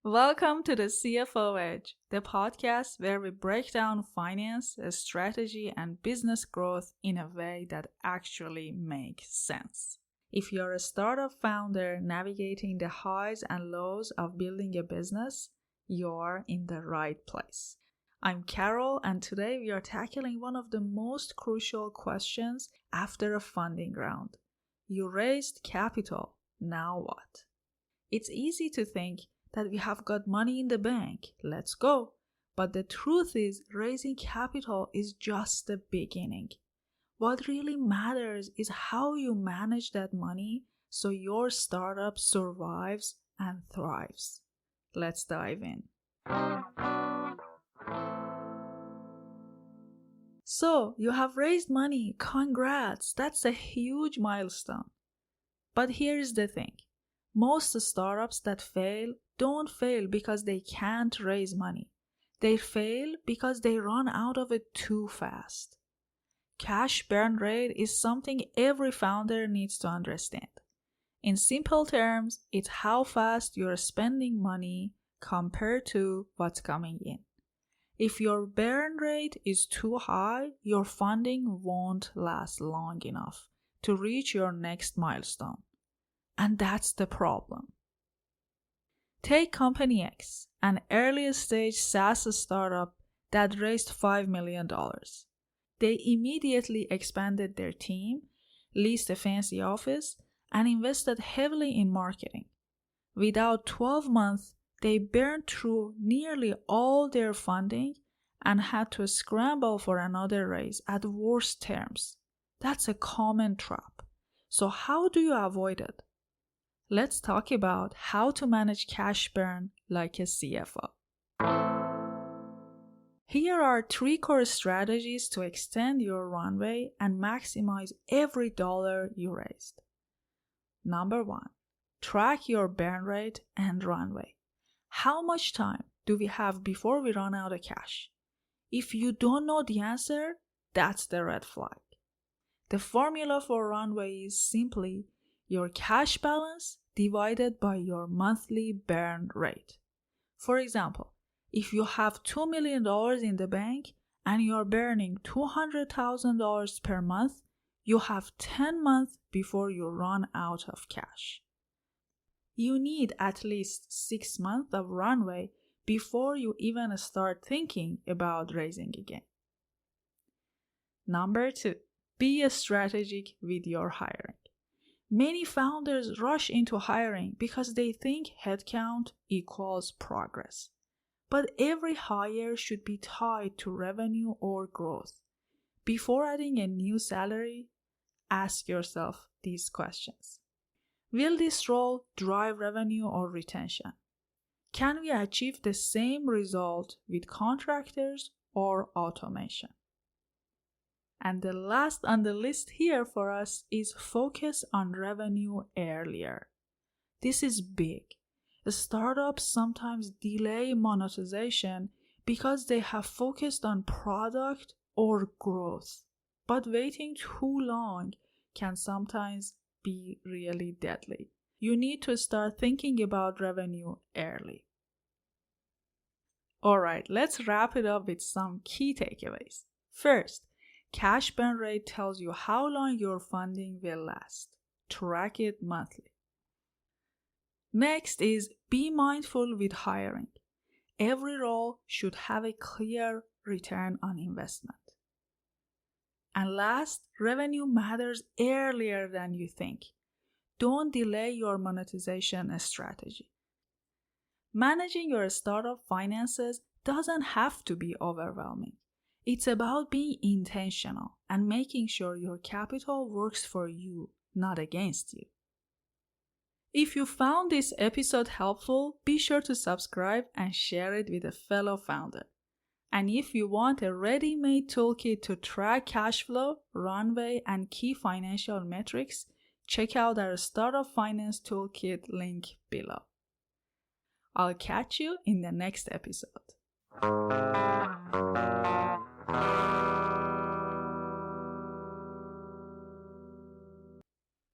Welcome to the CFO Edge, the podcast where we break down finance, strategy, and business growth in a way that actually makes sense. If you're a startup founder navigating the highs and lows of building a business, you're in the right place. I'm Carol, and today we are tackling one of the most crucial questions after a funding round. You raised capital, now what? It's easy to think that we have got money in the bank, let's go. But the truth is, raising capital is just the beginning. What really matters is how you manage that money so your startup survives and thrives. Let's dive in. So, you have raised money, congrats, that's a huge milestone. But here's the thing, most startups that fail don't fail because they can't raise money. They fail because they run out of it too fast. Cash burn rate is something every founder needs to understand. In simple terms, it's how fast you're spending money compared to what's coming in. If your burn rate is too high, your funding won't last long enough to reach your next milestone. And that's the problem. Take Company X, an early stage SaaS startup that raised $5 million. They immediately expanded their team, leased a fancy office, and invested heavily in marketing. Without 12 months, they burned through nearly all their funding and had to scramble for another raise at worst terms. That's a common trap. So how do you avoid it? Let's talk about how to manage cash burn like a CFO. Here are 3 core strategies to extend your runway and maximize every dollar you raised. Number 1, track your burn rate and runway. How much time do we have before we run out of cash? If you don't know the answer, that's the red flag. The formula for runway is simply your cash balance divided by your monthly burn rate. For example, if you have $2 million in the bank and you're burning $200,000 per month, you have 10 months before you run out of cash. You need at least 6 months of runway before you even start thinking about raising again. Number 2, be strategic with your hiring. Many founders rush into hiring because they think headcount equals progress. But every hire should be tied to revenue or growth. Before adding a new salary, ask yourself these questions. Will this role drive revenue or retention? Can we achieve the same result with contractors or automation? And the last on the list here for us is focus on revenue earlier. This is big. Startups sometimes delay monetization because they have focused on product or growth. But waiting too long can sometimes be really deadly. You need to start thinking about revenue early. Alright, let's wrap it up with some key takeaways. First, cash burn rate tells you how long your funding will last. Track it monthly. Next is be mindful with hiring. Every role should have a clear return on investment. And last, revenue matters earlier than you think. Don't delay your monetization strategy. Managing your startup finances doesn't have to be overwhelming. It's about being intentional and making sure your capital works for you, not against you. If you found this episode helpful, be sure to subscribe and share it with a fellow founder. And if you want a ready-made toolkit to track cash flow, runway, and key financial metrics, check out our Startup Finance Toolkit link below. I'll catch you in the next episode.